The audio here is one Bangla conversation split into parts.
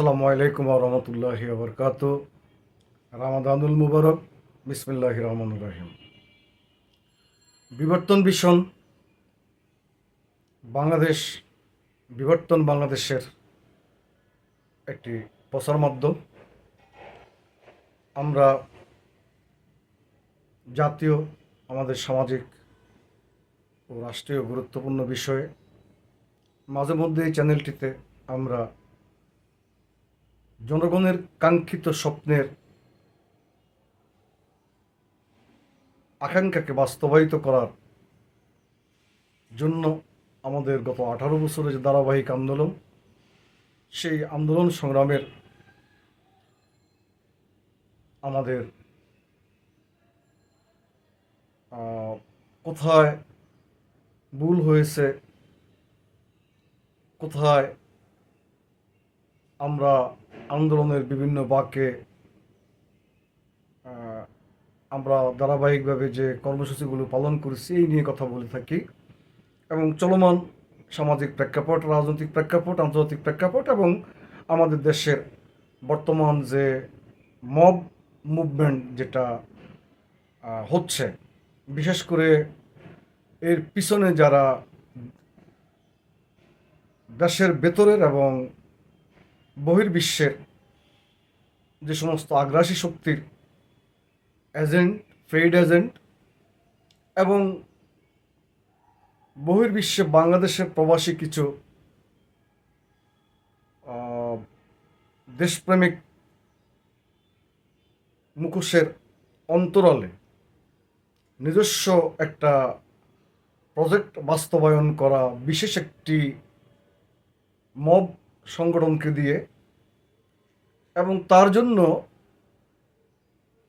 আসসালামু আলাইকুম রহমতুল্লাহি বরকাত। রামাদানুল মুবারক। বিসমিল্লাহির রহমানির রহিম। বিবর্তন ভিশন বাংলাদেশ, বিবর্তন বাংলাদেশের একটি প্রচার মাধ্যম। আমরা জাতীয়, আমাদের সামাজিক ও রাষ্ট্রীয় গুরুত্বপূর্ণ বিষয়ে মাঝে মধ্যে এই চ্যানেলটিতে আমরা জনগণের কাঙ্ক্ষিত স্বপ্নের আকাঙ্ক্ষাকে বাস্তবায়িত করার জন্য আমাদের গত 18 বছরের যে ধারাবাহিক আন্দোলন, সেই আন্দোলন সংগ্রামের আমাদের কোথায় ভুল হয়েছে, কোথায় আমরা আন্দোলনের বিভিন্ন বাঁকে আমরা ধারাবাহিকভাবে যে কর্মসূচিগুলো পালন করেছি এই নিয়ে কথা বলে থাকি, এবং চলমান সামাজিক প্রেক্ষাপট, রাজনৈতিক প্রেক্ষাপট, আন্তর্জাতিক প্রেক্ষাপট এবং আমাদের দেশের বর্তমান যে মব মুভমেন্ট যেটা হচ্ছে, বিশেষ করে এর পিছনে যারা দেশের ভেতরের এবং বহির্বিশ্বের যে সমস্ত আগ্রাসী শক্তির এজেন্ট, ট্রেড এজেন্ট এবং বহির্বিশ্বে বাংলাদেশের প্রবাসী কিছু দেশপ্রেমিক মুখোশের অন্তরালে নিজস্ব একটা প্রজেক্ট বাস্তবায়ন করা বিশেষ একটি মব সংগঠনকে দিয়ে, এবং তার জন্য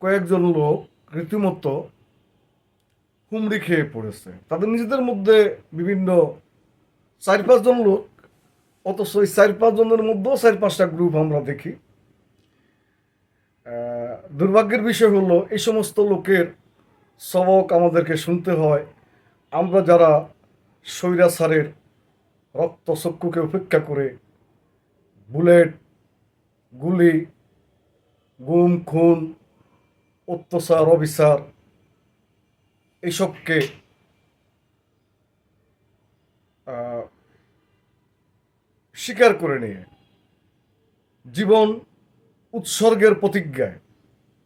কয়েকজন লোক রীতিমতো হুমড়ি খেয়ে পড়েছে। তাদের নিজেদের মধ্যে বিভিন্ন 4-5 জন লোক, অথচ এই 4-5 জনের মধ্যেও 4-5টা গ্রুপ আমরা দেখি। দুর্ভাগ্যের বিষয় হলো এই সমস্ত লোকের সবক আমাদেরকে শুনতে হয়। আমরা যারা স্বৈরাচারের রক্তচক্ষুকে উপেক্ষা করে বুলেট, গুলি, গুম, খুন, অত্যাচার, অবিচার এইসবকে স্বীকার করে নিয়ে জীবন উৎসর্গের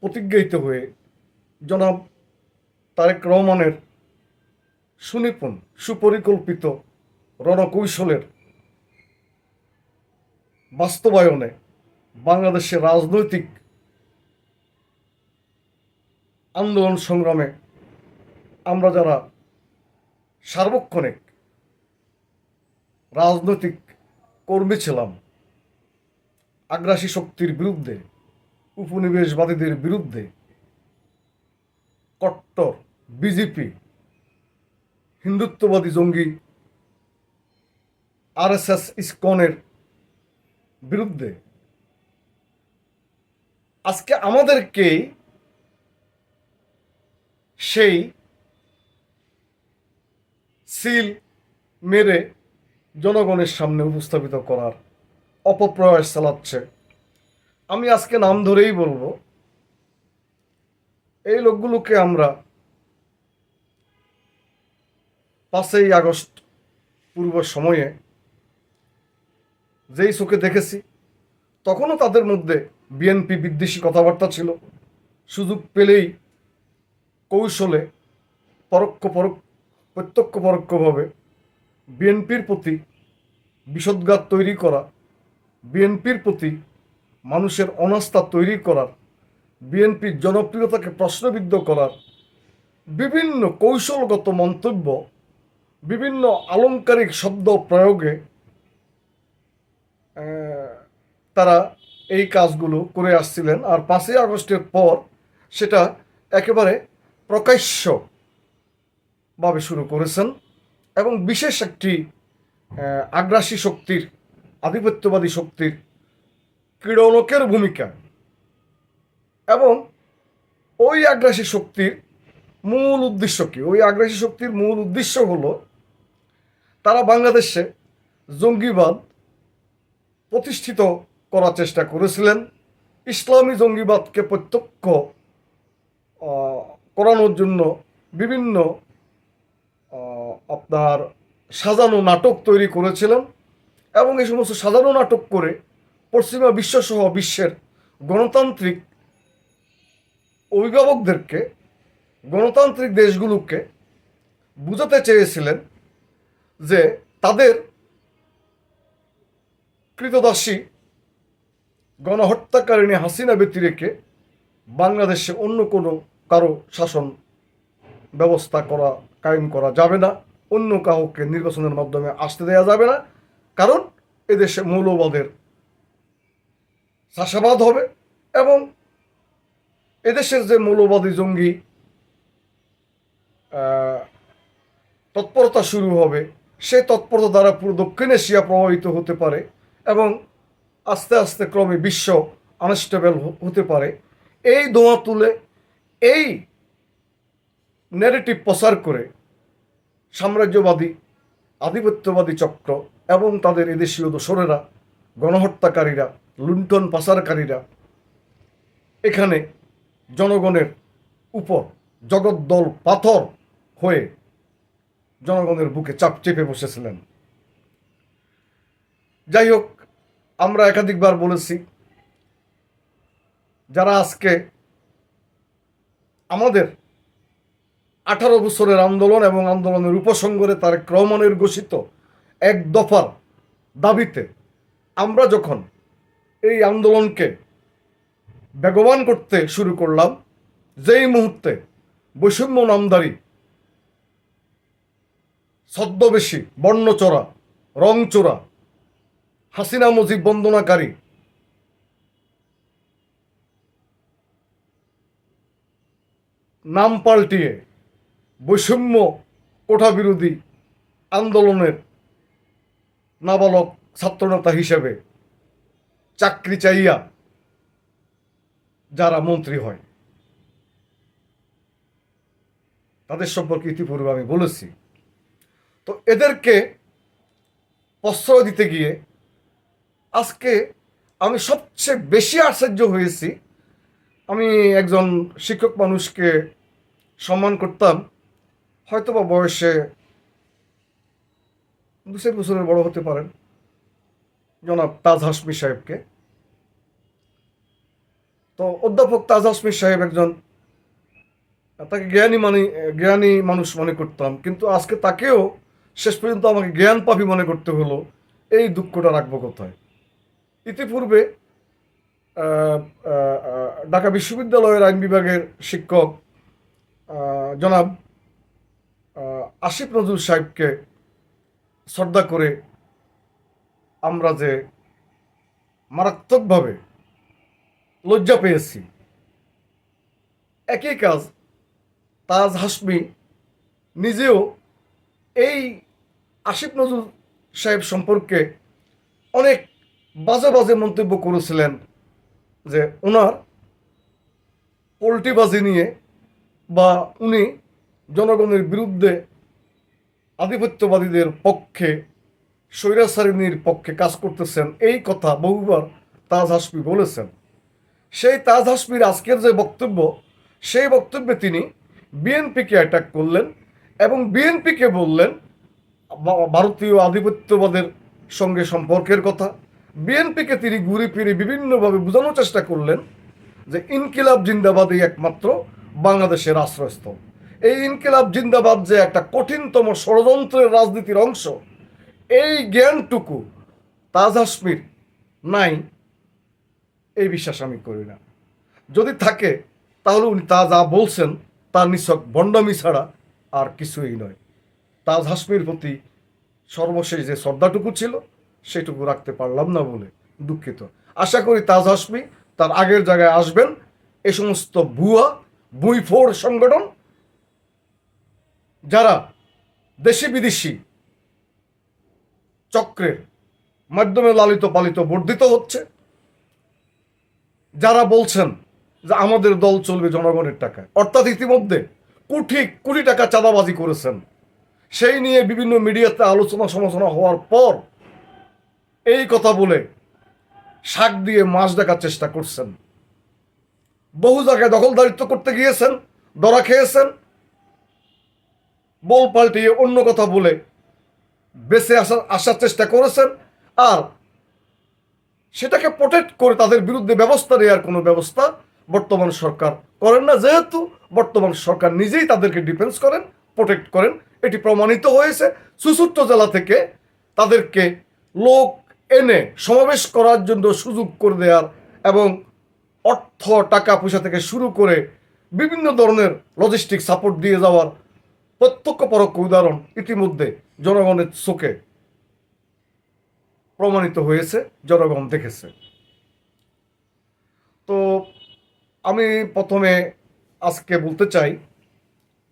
প্রতিজ্ঞায়িত হয়ে জনাব তারেক রহমানের সুনিপুণ সুপরিকল্পিত রণকৌশলের বাস্তবায়নে বাংলাদেশের রাজনৈতিক আন্দোলন সংগ্রামে আমরা যারা সার্বক্ষণিক রাজনৈতিক কর্মী ছিলাম, আগ্রাসী শক্তির বিরুদ্ধে, উপনিবেশবাদীদের বিরুদ্ধে, কট্টর বিজেপি, হিন্দুত্ববাদী জঙ্গি আরএসএস, ইসকনের বিরুদ্ধে আজকে আমাদেরকেই সেই সিল মেরে জনগণের সামনে উপস্থাপিত করার অপপ্রয়াস চালাচ্ছে। আমি আজকে নাম ধরেই বলবো, এই লোকগুলোকে আমরা 5ই আগস্ট পূর্ব সময়ে যেই চোখে দেখেছি, তখনও তাদের মধ্যে বিএনপি বিদ্বেষী কথাবার্তা ছিল। সুযোগ পেলেই কৌশলে প্রত্যক্ষ পরোক্ষভাবে বিএনপির প্রতি বিষোদ্গার তৈরি করা, বিএনপির প্রতি মানুষের অনাস্থা তৈরি করার, বিএনপির জনপ্রিয়তাকে প্রশ্নবিদ্ধ করার বিভিন্ন কৌশলগত মন্তব্য, বিভিন্ন আলংকারিক শব্দ প্রয়োগে তারা এই কাজগুলো করে আসছিলেন। আর 5ই আগস্টের পর সেটা একেবারে প্রকাশ্যভাবে শুরু করেছেন, এবং বিশেষ একটি আগ্রাসী শক্তির, আধিপত্যবাদী শক্তির ক্রীড়নকের ভূমিকা, এবং ওই আগ্রাসী শক্তির মূল উদ্দেশ্য কি? ওই আগ্রাসী শক্তির মূল উদ্দেশ্য হলো তারা বাংলাদেশে জঙ্গিবাদ প্রতিষ্ঠিত করার চেষ্টা করেছিলেন, ইসলামী জঙ্গিবাদকে প্রত্যক্ষ করানোর জন্য বিভিন্ন আপনার সাজানো নাটক তৈরি করেছিলেন এবং এই সমস্ত সাজানো নাটক করে পশ্চিমা বিশ্বসহ বিশ্বের গণতান্ত্রিক অভিভাবকদেরকে, গণতান্ত্রিক দেশগুলোকে বুঝাতে চেয়েছিলেন যে তাদের কৃতদাসী গণহত্যাকারিণী হাসিনা ব্যতী রেখে বাংলাদেশে অন্য কোনো কারো শাসন ব্যবস্থা কায়েম করা যাবে না, অন্য কাউকে নির্বাচনের মাধ্যমে আসতে দেওয়া যাবে না, কারণ এদেশে মৌলবাদের চাষাবাদ হবে এবং এদেশের যে মৌলবাদী জঙ্গি তৎপরতা শুরু হবে, সেই তৎপরতা দ্বারা পুরো দক্ষিণ এশিয়া প্রভাবিত হতে পারে এবং আস্তে আস্তে ক্রমে বিশ্ব আনস্টেবল হতে পারে। এই দোয়া তুলে এই ন্যারেটিভ প্রচার করে সাম্রাজ্যবাদী আধিপত্যবাদী চক্র এবং তাদের এদেশীয় দোসরেরা, গণহত্যাকারীরা, লুণ্ঠন পাচারকারীরা এখানে জনগণের উপর জগদ্দল পাথর হয়ে জনগণের বুকে চাপ চেপে বসেছিলেন। যাই হোক, আমরা একাধিকবার বলেছি, যারা আজকে আমাদের 18 বছরের আন্দোলন এবং আন্দোলনের উপসংহারে তারেক রহমানের ঘোষিত এক দফার দাবিতে আমরা যখন এই আন্দোলনকে বেগবান করতে শুরু করলাম, যেই মুহূর্তে বৈষম্য নামধারী ছদ্মবেশী বর্ণচোরা রংচোরা হাসিনা মুজিব বন্দনাকারী নাম পাল্টিয়ে বৈষম্য কোঠা বিরোধী আন্দোলনের নাবালক ছাত্রনেতা হিসেবে চাকরি চাইয়া যারা মন্ত্রী হয় তাদের সম্পর্কে ইতিপূর্বে আমি বলেছি। তো এদেরকে প্রশ্রয় দিতে গিয়ে আজকে আমি সবচেয়ে বেশি আশ্চর্য হয়েছি। আমি একজন শিক্ষক মানুষকে সম্মান করতাম, হয়তোবা বয়সে 2-4 বছরের বড় হতে পারেন, জনাব তাজ হাশমি সাহেবকে। তো অধ্যাপক তাজ হাশমি সাহেব একজন, তাকে জ্ঞানী মানুষ মনে করতাম, কিন্তু আজকে তাকেও শেষ পর্যন্ত আমাকে জ্ঞান পাপী মনে করতে হলো। এই দুঃখটা রাখবো কোথায়? ইতিপূর্বে ঢাকা বিশ্ববিদ্যালয়ের আইন বিভাগের শিক্ষক জনাব আসিফ নজরুল সাহেবকে শ্রদ্ধা করে আমরা যে মারাত্মকভাবে লজ্জা পেয়েছি, একই কাজ তাজ হাশমি নিজেও এই আসিফ নজরুল সাহেব সম্পর্কে অনেক বাজে বাজে মন্তব্য করেছিলেন, যে ওনার পোল্ট্রিবাজি নিয়ে বা উনি জনগণের বিরুদ্ধে আধিপত্যবাদীদের পক্ষে, স্বৈরাচারিণীর পক্ষে কাজ করতেছেন, এই কথা বহুবার তাজ হাশমি বলেছেন। সেই তাজ হাশমির আজকের যে বক্তব্য, সেই বক্তব্যে তিনি বিএনপিকে অ্যাটাক করলেন এবং বিএনপিকে বললেন ভারতীয় আধিপত্যবাদের সঙ্গে সম্পর্কের কথা। বিএনপিকে তিনি ঘুরে ফিরে বিভিন্নভাবে বোঝানোর চেষ্টা করলেন যে ইনকিলাব জিন্দাবাদই একমাত্র বাংলাদেশের আশ্রয়স্থল। এই ইনকিলাব জিন্দাবাদ যে একটা কঠিনতম ষড়যন্ত্রের রাজনীতির অংশ, এই জ্ঞানটুকু তাজ হাশমির নাই, এই বিশ্বাস আমি করি না। যদি থাকে তাহলে উনি তা যা বলছেন তার নিছক ভণ্ডামি ছাড়া আর কিছুই নয়। তাজ হাশমির প্রতি সর্বশেষ যে শ্রদ্ধাটুকু ছিল সেটুকু রাখতে পারলাম না বলে দুঃখিত। আশা করি তাজ হাশমি তার আগের জায়গায় আসবেন। এ সমস্ত ভুয়া বুইফোড় সংগঠন যারা দেশি বিদেশি চক্রের মাধ্যমে লালিত পালিত বর্ধিত হচ্ছে, যারা বলছেন যে আমাদের দল চলবে জনগণের টাকায়, অর্থাৎ ইতিমধ্যে কোটি কোটি টাকা চাঁদাবাজি করেছেন, সেই নিয়ে বিভিন্ন মিডিয়াতে আলোচনা সমালোচনা হওয়ার পর এই কথা বলে শাক দিয়ে মাছ দেখার চেষ্টা করছেন, বহু জায়গায় দখলদারিত্ব করতে গিয়েছেন, ধরা খেয়েছেন, বল পাল্টিয়ে অন্য কথা বলে বেঁচে আসার চেষ্টা করেছেন, আর সেটাকে প্রোটেক্ট করে তাদের বিরুদ্ধে ব্যবস্থা নেওয়ার কোনো ব্যবস্থা বর্তমান সরকার করেন না, যেহেতু বর্তমান সরকার নিজেই তাদেরকে ডিফেন্স করেন, প্রোটেক্ট করেন। এটি প্রমাণিত হয়েছে। চুচুট্ট জেলা থেকে তাদেরকে লোক এনে সমাবেশ করার জন্য সুযোগ করে দেওয়ার এবং অর্থ টাকা পয়সা থেকে শুরু করে বিভিন্ন ধরনের লজিস্টিক সাপোর্ট দিয়ে যাওয়ার প্রত্যক্ষ পরোক্ষ উদাহরণ ইতিমধ্যে জনগণের চোখে প্রমাণিত হয়েছে, জনগণ দেখেছে। তো আমি প্রথমে আজকে বলতে চাই,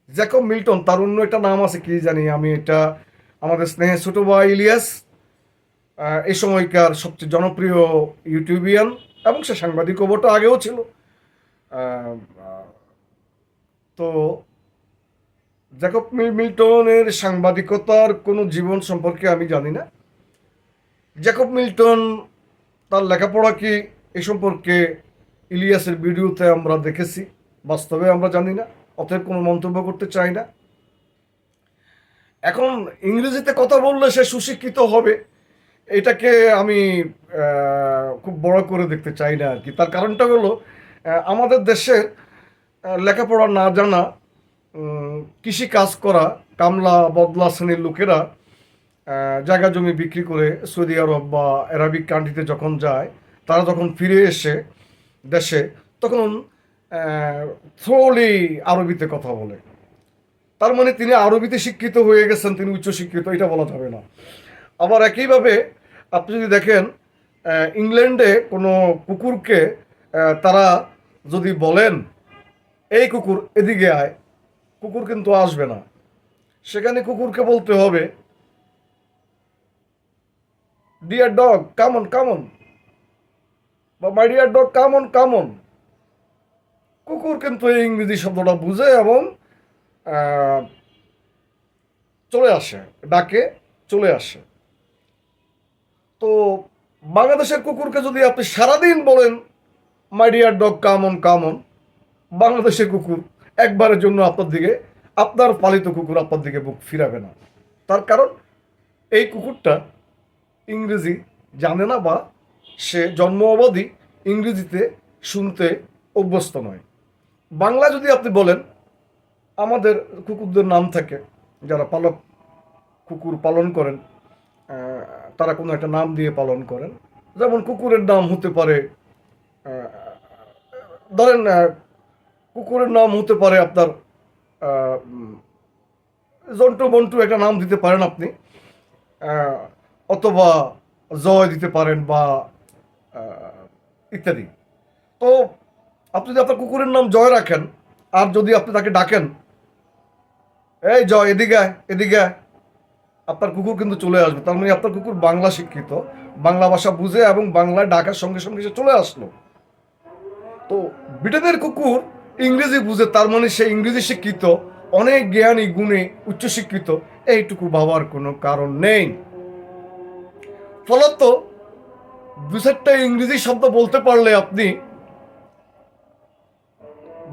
জ্যাকব মিল্টন, তার অন্য একটা নাম আছে কি জানি আমি, এটা আমাদের স্নেহের ছোট ভাই ইলিয়াস, এই সময়কার সবচেয়ে জনপ্রিয় ইউটিউবিয়ান, এবং সে সাংবাদিকও বটে, আগেও ছিল। তো জ্যাকব মিল্টনের সাংবাদিকতার কোনো জীবন সম্পর্কে আমি জানি না। জ্যাকব মিল্টন তার লেখাপড়া কি এ সম্পর্কে ইলিয়াসের ভিডিওতে আমরা দেখেছি, বাস্তবে আমরা জানি না, অতএব কোনো মন্তব্য করতে চাই না। এখন ইংরেজিতে কথা বললে সে সুশিক্ষিত হবে, এটাকে আমি খুব বড় করে দেখতে চাই না আর কি। তার কারণটা হলো আমাদের দেশের লেখাপড়া না জানা, কৃষি কাজ করা কামলা বদলা শ্রেণীর লোকেরা জায়গা জমি বিক্রি করে সৌদি আরব বা অ্যারাবিক কান্ট্রিতে যখন যায়, তারা যখন ফিরে এসে দেশে, তখন থ্রোলি আরবিতে কথা বলে। তার মানে তিনি আরবিতে শিক্ষিত হয়ে গেছেন, তিনি উচ্চশিক্ষিত, এটা বলা যাবে না। আবার একইভাবে আপনি যদি দেখেন, ইংল্যান্ডে কোনো কুকুরকে তারা যদি বলেন এই কুকুর এদিকে আয়, কুকুর কিন্তু আসবে না। সেখানে কুকুরকে বলতে হবে ডিয়ার ডগ কামন কামন, বা my dear dog come on come on. কুকুর কিন্তু এই ইংরেজি শব্দটা বুঝে এবং চলে আসে, ডাকে চলে আসে। তো বাংলাদেশের কুকুরকে যদি আপনি সারাদিন বলেন my dear dog come on come on, বাংলাদেশের কুকুর একবারের জন্য আপনার দিকে, আপনার পালিত কুকুর আপনার দিকে বুক ফিরাবে না। তার কারণ এই কুকুরটা ইংরেজি জানে না, বা সে জন্ম অবধি ইংরেজিতে শুনতে অভ্যস্ত নয়। বাংলা যদি আপনি বলেন, আমাদের কুকুরদের নাম থাকে, যারা পালক কুকুর পালন করেন তারা কোনো একটা নাম দিয়ে পালন করেন। যেমন কুকুরের নাম হতে পারে, ধরেন কুকুরের নাম হতে পারে আপনার জন্টু মন্টু, একটা নাম দিতে পারেন আপনি, অথবা জয় দিতে পারেন, বা ইত্যাদি। তো আপনি যদি আপনার কুকুরের নাম জয় রাখেন, আর যদি আপনি তাকে ডাকেন এই জয় এদিকে আয় এদিকে আয়, আপনার কুকুর কিন্তু চলে আসবে। তার মানে আপনার কুকুর বাংলা শিক্ষিত, বাংলা ভাষা বুঝে এবং বাংলায় ডাকার সঙ্গে সঙ্গে সে চলে আসলো। তো ব্রিটেনের কুকুর ইংরেজি বুঝে, তার মানে সে ইংরেজি শিক্ষিত, অনেক জ্ঞানী গুণে উচ্চশিক্ষিত, এইটুকু ভাবার কোনো কারণ নেই। ফলত দু চারটা ইংরেজি শব্দ বলতে পারলে আপনি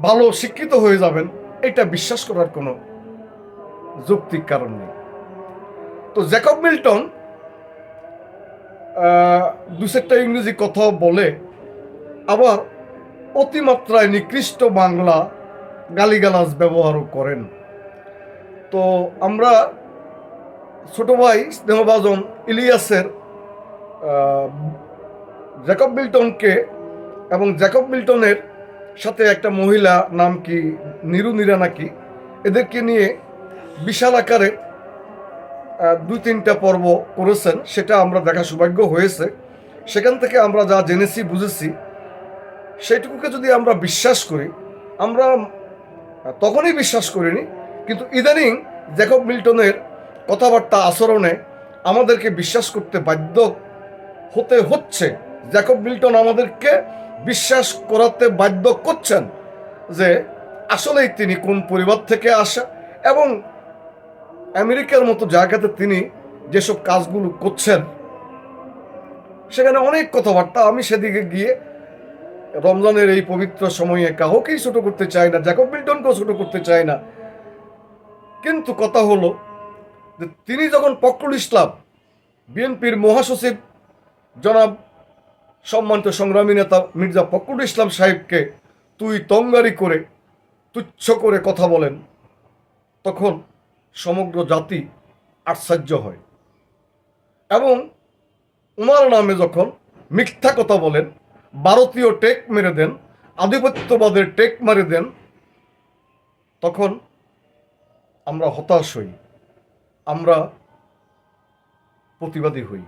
ভালো শিক্ষিত হয়ে যাবেন, এটা বিশ্বাস করার কোনো যৌক্তিক কারণ নেই। তো জ্যাকব মিল্টন দু চারটা ইংরেজি কথা বলে, আবার অতিমাত্রায় নিকৃষ্ট বাংলা গালিগালাজ ব্যবহারও করেন। তো আমরা ছোট ভাই স্নেহভাজন ইলিয়াসের জ্যাকব মিল্টনকে এবং জ্যাকব মিল্টনের সাথে একটা মহিলা, নাম কি নিরু নীরা নাকি, এদেরকে নিয়ে বিশাল আকারে 2-3টা পর্ব করেছেন, সেটা আমরা দেখা সৌভাগ্য হয়েছে। সেখান থেকে আমরা যা জেনেছি বুঝেছি, সেইটুকুকে যদি আমরা বিশ্বাস করি, আমরা তখনই বিশ্বাস করিনি, কিন্তু ইদানিং জ্যাকব মিল্টনের কথাবার্তা আচরণে আমাদেরকে বিশ্বাস করতে বাধ্য হতে হচ্ছে। জ্যাকব মিল্টন আমাদেরকে বিশ্বাস করাতে বাধ্য করছেন যে আসলেই তিনি কোন পরিবার থেকে আসা, এবং আমেরিকার মতো জায়গাতে তিনি যেসব কাজগুলো করছেন সেখানে অনেক কথাবার্তা। আমি সেদিকে গিয়ে রমজানের এই পবিত্র সময়ে কাউকেই ছোট করতে চাই না, জ্যাকব মিল্টনকেও ছোট করতে চাই না। কিন্তু কথা হলো যে তিনি যখন ফখরুল ইসলাম, বিএনপির মহাসচিব জনাব সম্মানিত সংগ্রামী নেতা মির্জা ফখরুল ইসলাম সাহেবকে তুই তঙ্গারি করে তুচ্ছ করে কথা বলেন, তখন সমগ্র জাতি আশ্চর্য হয়। এবং ওনার নামে যখন মিথ্যা কথা বলেন, ভারতীয় টেক মেরে দেন, আধিপত্যবাদের টেক মেরে দেন, তখন আমরা হতাশ হই, আমরা প্রতিবাদী হই।